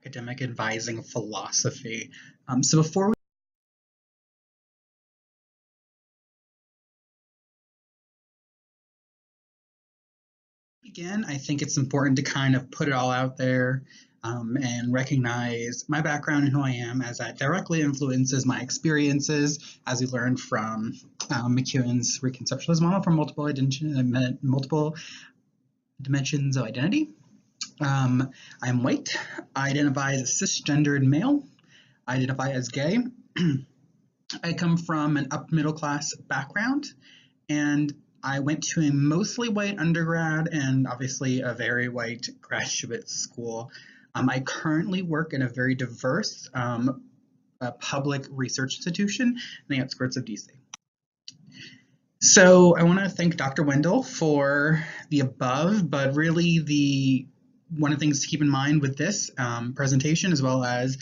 academic advising philosophy. So before we begin, I think it's important to kind of put it all out there and recognize my background and who I am, as that directly influences my experiences, as we learned from McEwen's reconceptualized model for multiple dimensions of identity. I'm white. I identify as a cisgendered male. I identify as gay. I come from an upper middle class background, and I went to a mostly white undergrad and obviously a very white graduate school. I currently work in a very diverse public research institution in the outskirts of DC. So I want to thank Dr. Wendell for the above, but really one of the things to keep in mind with this presentation, as well as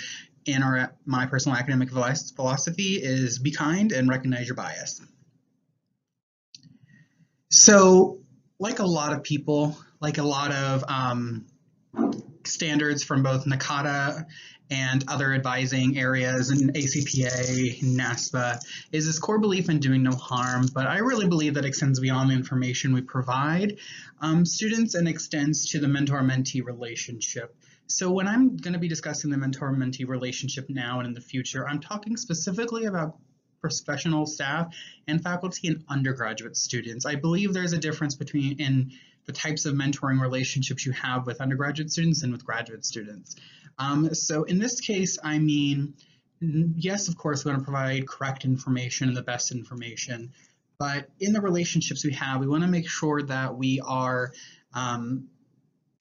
in my personal academic philosophy, is be kind and recognize your bias. So like a lot of people, like a lot of standards from both NACADA and other advising areas in ACPA, NASPA, is this core belief in doing no harm, but I really believe that extends beyond the information we provide students and extends to the mentor-mentee relationship. So when I'm going to be discussing the mentor-mentee relationship now and in the future, I'm talking specifically about professional staff and faculty and undergraduate students. I believe there's a difference in the types of mentoring relationships you have with undergraduate students and with graduate students. So in this case, I mean, yes, of course, we want to provide correct information and the best information, but in the relationships we have, we want to make sure that we are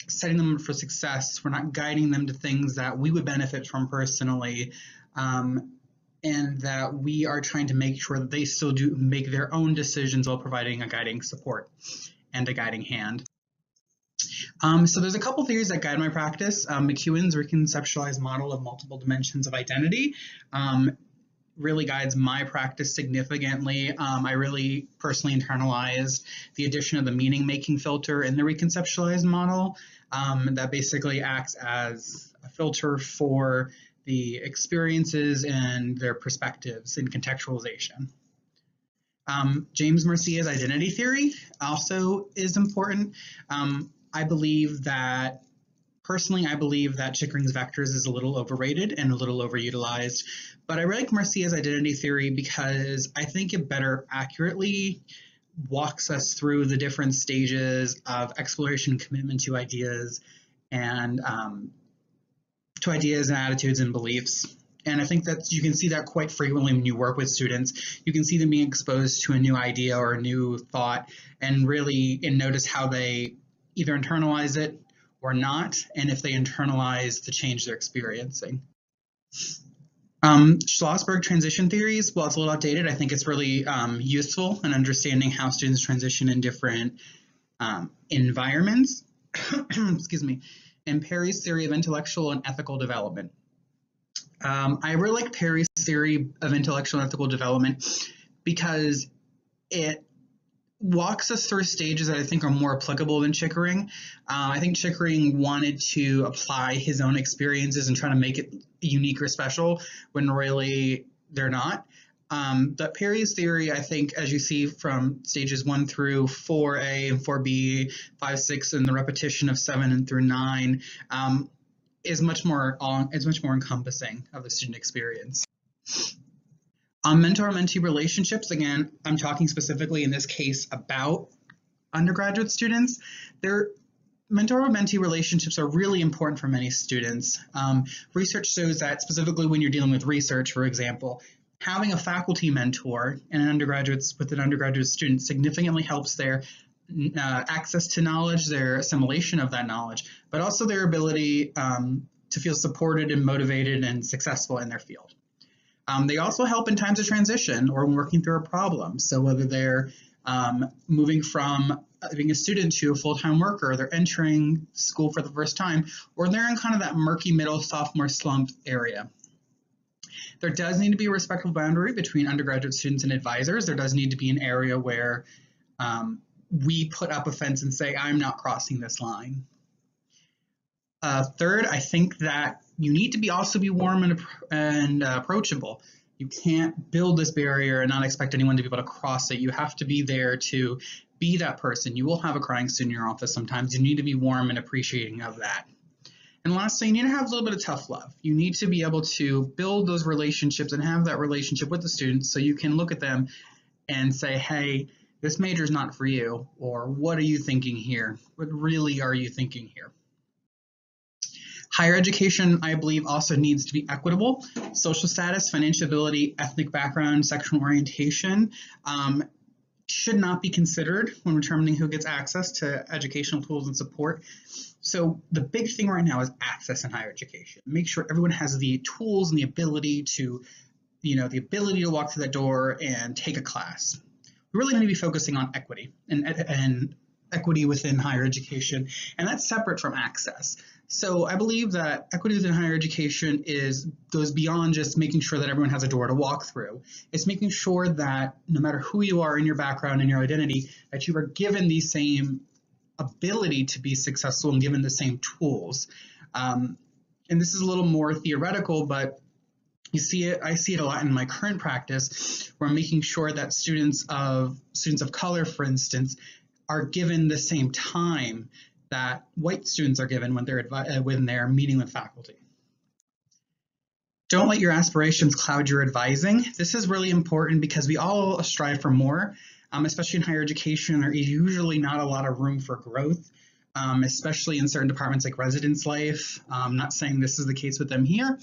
setting them up for success. We're not guiding them to things that we would benefit from personally, and that we are trying to make sure that they still do make their own decisions while providing a guiding support and a guiding hand. So there's a couple theories that guide my practice. McEwen's reconceptualized model of multiple dimensions of identity really guides my practice significantly. I really personally internalized the addition of the meaning-making filter in the reconceptualized model that basically acts as a filter for the experiences and their perspectives in contextualization. James Mercia's identity theory also is important. Personally, I believe that Chickering's vectors is a little overrated and a little overutilized, but I really like Mercia's identity theory because I think it better accurately walks us through the different stages of exploration and commitment to ideas and attitudes and beliefs. And I think that you can see that quite frequently when you work with students. You can see them being exposed to a new idea or a new thought and notice how they either internalize it or not, and if they internalize the change they're experiencing. Schlossberg transition theories, while it's a little outdated, I think it's really useful in understanding how students transition in different environments. Excuse me. And Perry's theory of intellectual and ethical development. I really like Perry's theory of intellectual and ethical development because it walks us through stages that I think are more applicable than Chickering. I think Chickering wanted to apply his own experiences and try to make it unique or special when really they're not. But Perry's theory, I think, as you see from stages 1 through 4A and 4B, 5, 6, and the repetition of 7 and through 9, is much more encompassing of the student experience. On mentor-mentee relationships, again, I'm talking specifically in this case about undergraduate students. Their mentor-mentee relationships are really important for many students. Research shows that specifically when you're dealing with research, for example, having a faculty mentor and with an undergraduate student significantly helps their access to knowledge, their assimilation of that knowledge, but also their ability to feel supported and motivated and successful in their field. They also help in times of transition or when working through a problem. So whether they're moving from being a student to a full-time worker, they're entering school for the first time, or they're in kind of that murky middle sophomore slump area. There does need to be a respectful boundary between undergraduate students and advisors. There does need to be an area where we put up a fence and say, I'm not crossing this line. Third, I think that you need to also be warm and approachable. You can't build this barrier and not expect anyone to be able to cross it. You have to be there to be that person. You will have a crying student in your office sometimes. You need to be warm and appreciating of that. And lastly, you need to have a little bit of tough love. You need to be able to build those relationships and have that relationship with the students so you can look at them and say, hey, this major is not for you, or what are you thinking here? What really are you thinking here? Higher education, I believe, also needs to be equitable. Social status, financial ability, ethnic background, sexual orientation should not be considered when determining who gets access to educational tools and support. So the big thing right now is access in higher education. Make sure everyone has the tools and the ability to, walk through that door and take a class. We really need to be focusing on equity and equity within higher education, and that's separate from access. So I believe that equity within higher education goes beyond just making sure that everyone has a door to walk through. It's making sure that no matter who you are in your background and your identity, that you are given the same ability to be successful and given the same tools. And this is a little more theoretical, but I see it a lot in my current practice, where I'm making sure that students of color, for instance, are given the same time that white students are given when they're meeting with faculty. Don't let your aspirations cloud your advising. This is really important because we all strive for more, especially in higher education. There is usually not a lot of room for growth, especially in certain departments like residence life. I'm not saying this is the case with them here,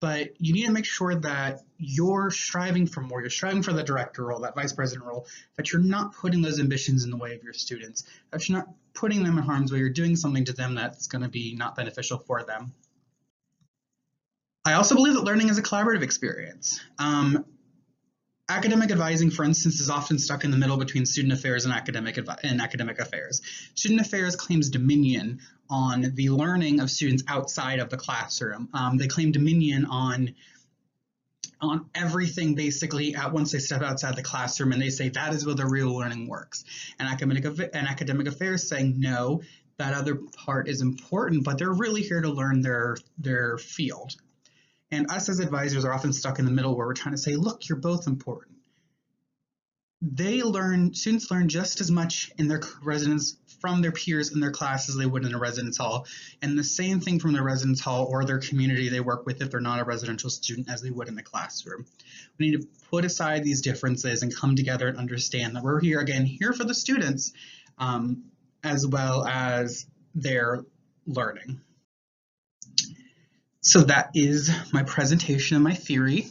but you need to make sure that you're striving for more. You're striving for the director role, that vice president role, that you're not putting those ambitions in the way of your students, that you're not putting them in harm's way. You're doing something to them that's going to be not beneficial for them. I also believe that learning is a collaborative experience. Academic advising, for instance, is often stuck in the middle between student affairs and academic affairs. Student affairs claims dominion on the learning of students outside of the classroom. They claim dominion on everything basically once they step outside the classroom, and they say that is where the real learning works. And academic affairs saying no, that other part is important, but they're really here to learn their field. And us as advisors are often stuck in the middle where we're trying to say, look, you're both important. Students learn just as much in their residence from their peers in their class as they would in a residence hall, and the same thing from their residence hall or their community they work with if they're not a residential student as they would in the classroom. We need to put aside these differences and come together and understand that we're here for the students as well as their learning. So that is my presentation and my theory.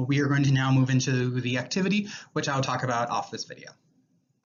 We are going to now move into the activity, which I'll talk about off this video.